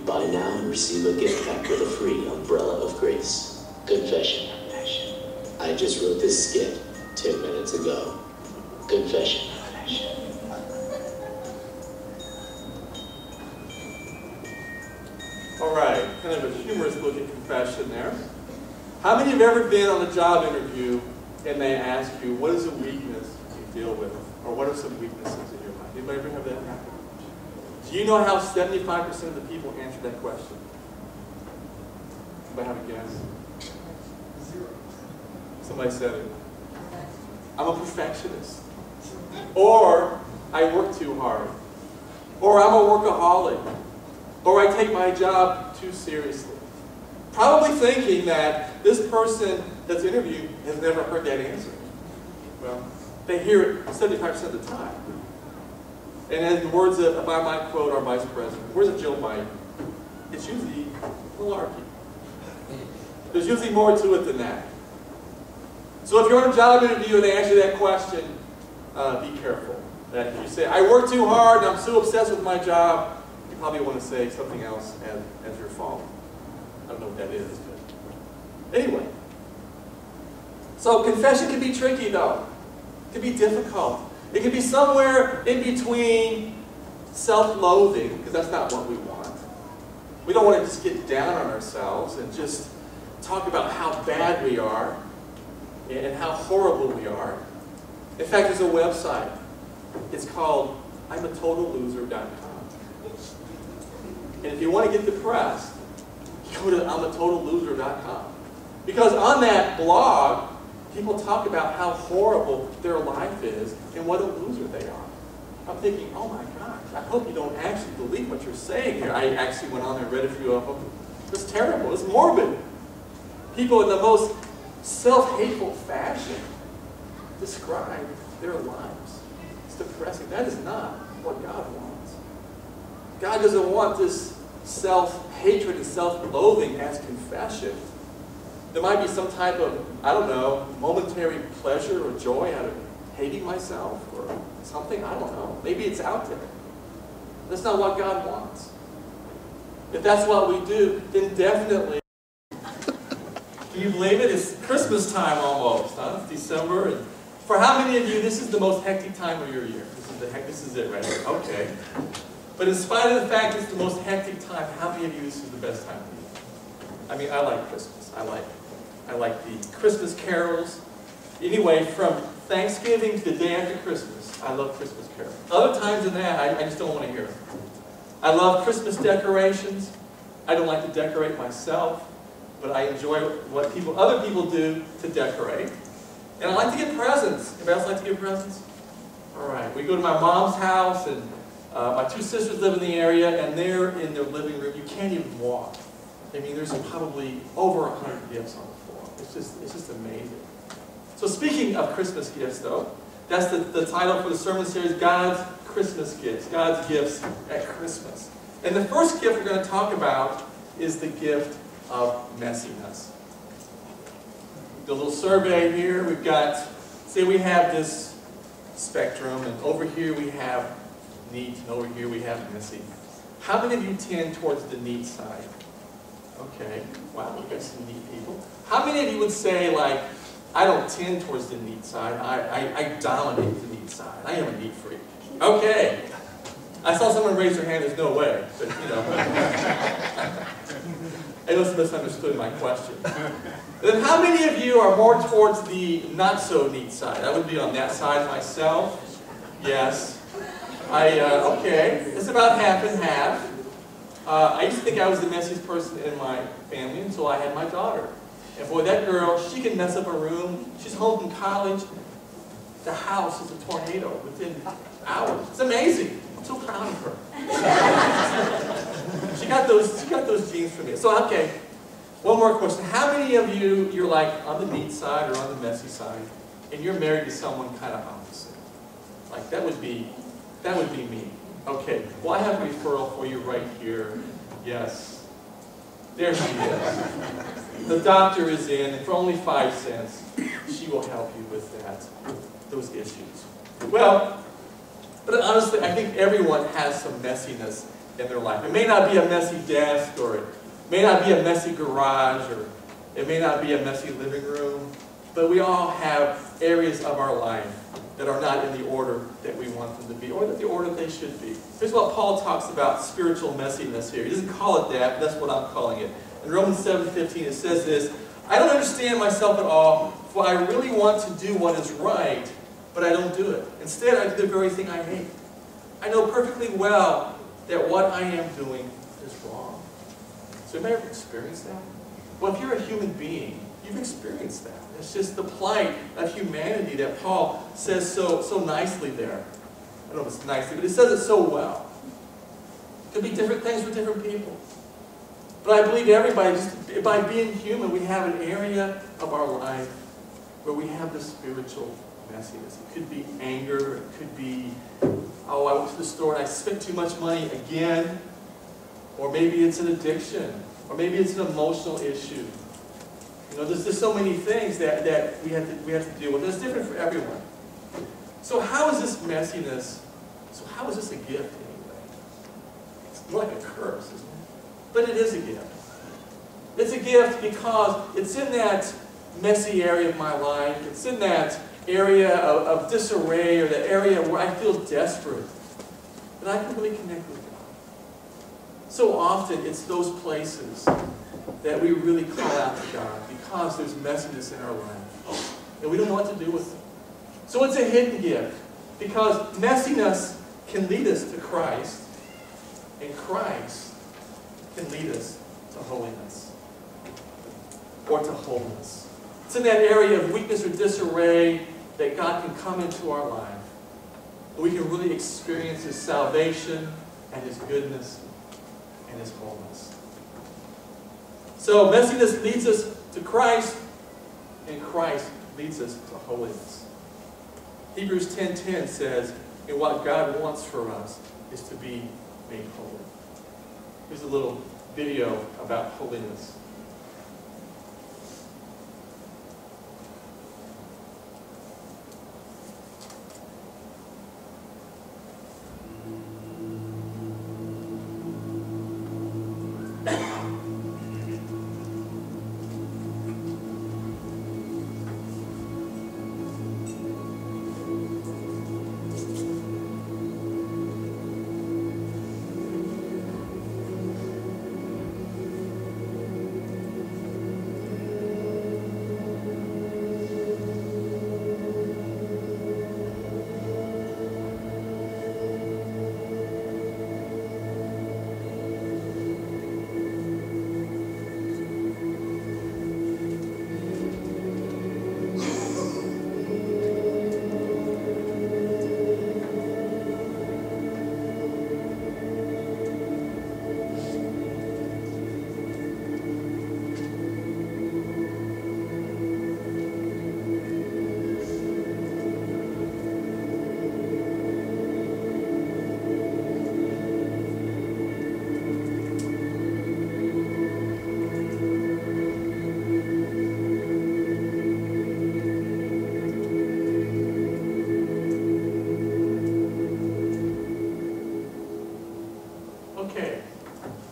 Buy now and receive a gift pack with a free umbrella of grace. Confession. I just wrote this skit 10 minutes ago. Confession. All right, kind of a humorous look at confession there. How many have ever been on a job interview and they ask you, what is a weakness you deal with? Or what are some weaknesses in your life? Anybody ever have that happen? Do you know how 75% of the people answer that question? Anybody have a guess? 0. Somebody said it. I'm a perfectionist. Or I work too hard. Or I'm a workaholic. Or I take my job too seriously. Probably thinking that this person that's interviewed has never heard that answer. Well, they hear it 75% of the time. And in the words of, if I might quote our vice president, words of Joe Biden, it's usually malarkey. There's usually more to it than that. So if you're on a job interview and they ask you that question, be careful. That if you say, I work too hard and I'm so obsessed with my job, you probably want to say something else as your fault. I don't know what that is, but anyway. So confession can be tricky though. It can be difficult. It can be somewhere in between self-loathing, because that's not what we want. We don't want to just get down on ourselves and just talk about how bad we are and how horrible we are. In fact, there's a website. It's called I'mATotalLoser.com. And if you want to get depressed, go to I'mATotalLoser.com. Because on that blog, people talk about how horrible their life is and what a loser they are. I'm thinking, oh my gosh, I hope you don't actually believe what you're saying here. I actually went on and read a few of them. It was terrible. It was morbid. People in the most self-hateful fashion describe their lives. It's depressing. That is not what God wants. God doesn't want this self-hatred and self-loathing as confession. There might be some type of, I don't know, momentary pleasure or joy out of hating myself or something. I don't know. Maybe it's out there. That's not what God wants. If that's what we do, then definitely. Can you believe it? It's Christmas time almost, huh? It's December. And for how many of you, this is the most hectic time of your year? This is it right here. Okay. But in spite of the fact it's the most hectic time, how many of you this is the best time of the year? I mean, I like Christmas. I like the Christmas carols. Anyway, from Thanksgiving to the day after Christmas, I love Christmas carols. Other times than that, I just don't want to hear them. I love Christmas decorations. I don't like to decorate myself, but I enjoy what other people do to decorate. And I like to get presents. Anybody else like to get presents? All right. We go to my mom's house, and my two sisters live in the area, and they're in their living room. You can't even walk. I mean, there's probably over 100 gifts on the floor. It's just amazing. So speaking of Christmas gifts, though, that's the title for the sermon series, God's Christmas Gifts, God's Gifts at Christmas. And the first gift we're going to talk about is the gift of messiness. The little survey here, we've got, say we have this spectrum, and over here we have neat, and over here we have messy. How many of you tend towards the neat side? Okay, wow, we got some neat people. How many of you would say, like, I don't tend towards the neat side, I dominate the neat side. I am a neat freak. Okay. I saw someone raise their hand, there's no way, but you know. I must have misunderstood my question. Then how many of you are more towards the not so neat side? I would be on that side myself. Yes. Okay, it's about half and half. I used to think I was the messiest person in my family until I had my daughter. And boy, that girl, she can mess up a room. She's home from college. The house is a tornado within hours. It's amazing. I'm so proud of her. She got those genes from me. So, okay, one more question. How many of you, you're like on the neat side or on the messy side, and you're married to someone kind of opposite? Like, that would be me. Okay, well, I have a referral for you right here. Yes. There she is. The doctor is in, and for only 5 cents, she will help you with those issues. Well, but honestly, I think everyone has some messiness in their life. It may not be a messy desk, or it may not be a messy garage, or it may not be a messy living room, but we all have areas of our life that are not in the order that we want them to be, or that the order they should be. Here's what Paul talks about spiritual messiness here. He doesn't call it that, but that's what I'm calling it. In Romans 7:15 it says this, I don't understand myself at all, for I really want to do what is right, but I don't do it. Instead, I do the very thing I hate. I know perfectly well that what I am doing is wrong. So have you ever experienced that? Well, if you're a human being, you've experienced that. It's just the plight of humanity that Paul says so nicely there. I don't know if it's nicely, but he says it so well. It could be different things for different people. But I believe everybody, just by being human, we have an area of our life where we have this spiritual messiness. It could be anger. It could be, oh, I went to the store and I spent too much money again. Or maybe it's an addiction. Or maybe it's an emotional issue. You know, there's just so many things that we have to deal with. It's different for everyone. So how is this messiness? So how is this a gift anyway? It's more like a curse, isn't it? But it is a gift. It's a gift because it's in that messy area of my life. It's in that area of disarray, or the area where I feel desperate, that I can really connect with God. So often it's those places that we really call out to God because there's messiness in our life and we don't know what to do with it. So it's a hidden gift because messiness can lead us to Christ, and Christ can lead us to holiness or to wholeness. It's in that area of weakness or disarray that God can come into our life and we can really experience His salvation and His goodness and His wholeness. So messiness leads us to Christ, and Christ leads us to holiness. Hebrews 10:10 says, and what God wants for us is to be made holy. Here's a little video about holiness.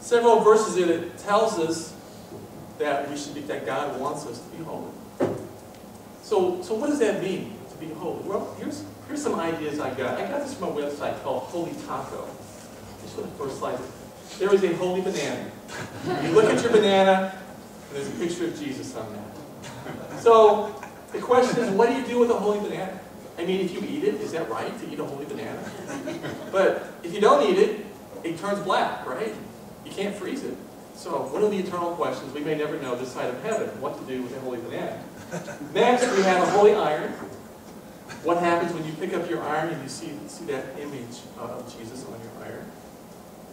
Several verses in it tells us that we should be, that God wants us to be holy. So what does that mean, to be holy? Well, here's some ideas I got. I got this from a website called Holy Taco. Just look at the first slide. There is a holy banana. You look at your banana, and there's a picture of Jesus on that. So the question is, what do you do with a holy banana? I mean, if you eat it, is that right to eat a holy banana? But if you don't eat it, it turns black, right? You can't freeze it. So one of the eternal questions we may never know this side of heaven, what to do with a holy banana. Next, we have a holy iron. What happens when you pick up your iron and you see that image of Jesus on your iron?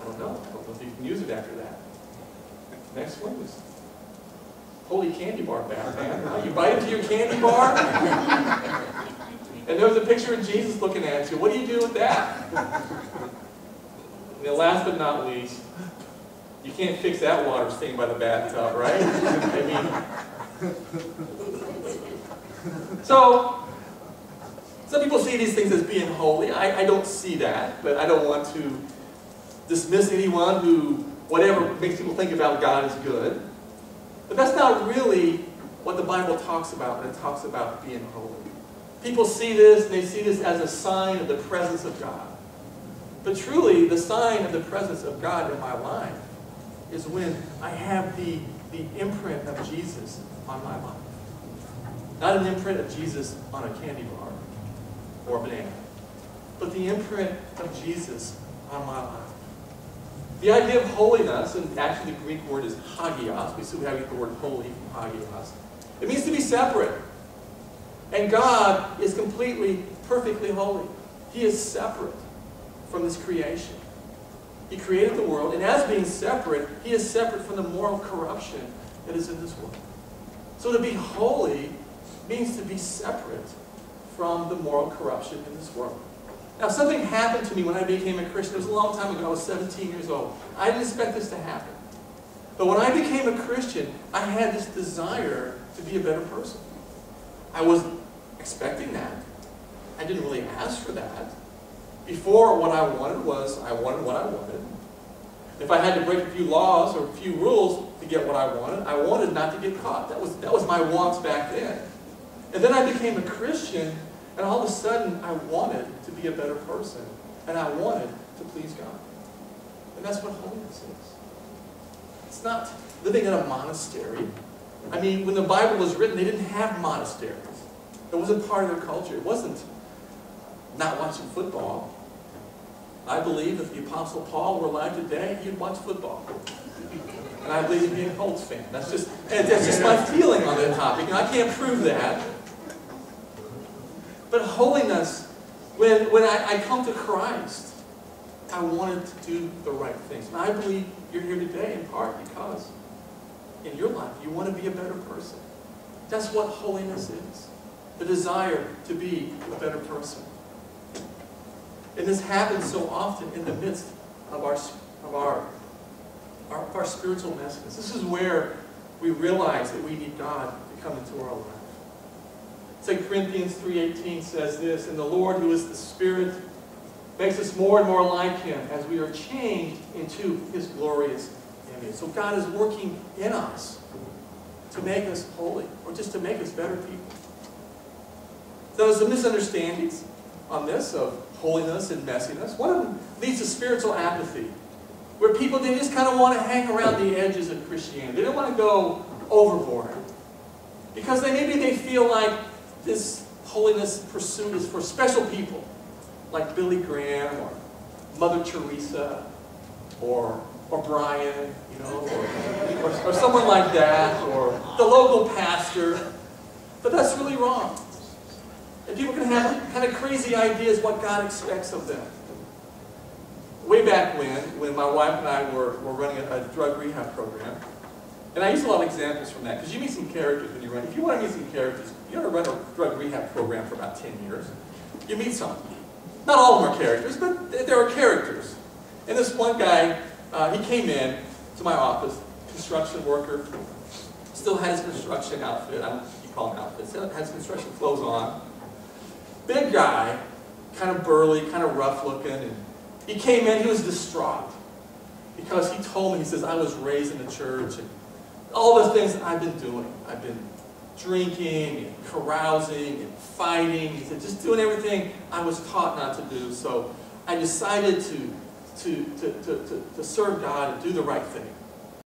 I don't know. I don't know if you can use it after that. Next one is holy candy bar bath, man. You bite into your candy bar, and there's a picture of Jesus looking at you. What do you do with that? And then last but not least, you can't fix that water staying by the bathtub, right? I mean, so some people see these things as being holy. I don't see that, but I don't want to dismiss anyone who, whatever makes people think about God is good. But that's not really what the Bible talks about when it talks about being holy. People see this, and they see this as a sign of the presence of God. But truly, the sign of the presence of God in my life is when I have the imprint of Jesus on my life. Not an imprint of Jesus on a candy bar or a banana, but the imprint of Jesus on my life. The idea of holiness, and actually the Greek word is hagios. We still have the word holy from hagios. It means to be separate. And God is completely, perfectly holy. He is separate from this creation. He created the world, and as being separate, He is separate from the moral corruption that is in this world. So to be holy means to be separate from the moral corruption in this world. Now, something happened to me when I became a Christian. It was a long time ago. I was 17 years old. I didn't expect this to happen. But when I became a Christian, I had this desire to be a better person. I wasn't expecting that. I didn't really ask for that. Before, what I wanted was, I wanted what I wanted. If I had to break a few laws or a few rules to get what I wanted not to get caught. That was my wants back then. And then I became a Christian, and all of a sudden, I wanted to be a better person. And I wanted to please God. And that's what holiness is. It's not living in a monastery. I mean, when the Bible was written, they didn't have monasteries. It wasn't part of their culture. It wasn't not watching football. I believe if the Apostle Paul were alive today, he'd watch football. And I believe he'd be a Colts fan. That's just my feeling on that topic. And I can't prove that. But holiness, when I come to Christ, I wanted to do the right things. And I believe you're here today in part because in your life you want to be a better person. That's what holiness is. The desire to be a better person. And this happens so often in the midst of our spiritual messiness. This is where we realize that we need God to come into our life. 2 Corinthians 3:18 says this, "And the Lord, who is the Spirit, makes us more and more like Him as we are changed into His glorious image." So God is working in us to make us holy, or just to make us better people. So there's some misunderstandings on this of holiness and messiness. One of them leads to spiritual apathy, where people, they just kind of want to hang around the edges of Christianity. They don't want to go overboard. Because maybe they feel like this holiness pursuit is for special people, like Billy Graham or Mother Teresa or Brian, or someone like that, or the local pastor. But that's really wrong. And people can have kind of crazy ideas what God expects of them. Way back when my wife and I were running a drug rehab program, and I use a lot of examples from that, because you meet some characters when you run. If you want to meet some characters, you want to run a drug rehab program for about 10 years. You meet some. Not all of them are characters, but there are characters. And this one guy, he came in to my office, construction worker, still had his construction outfit. I don't know if you call them outfits. Still has construction clothes on. Big guy, kind of burly, kind of rough looking. And he came in, he was distraught. Because he told me, he says, I was raised in the church, and all the things that I've been doing. I've been drinking, and carousing, and fighting. He said, just doing everything I was taught not to do. So I decided to serve God and do the right thing.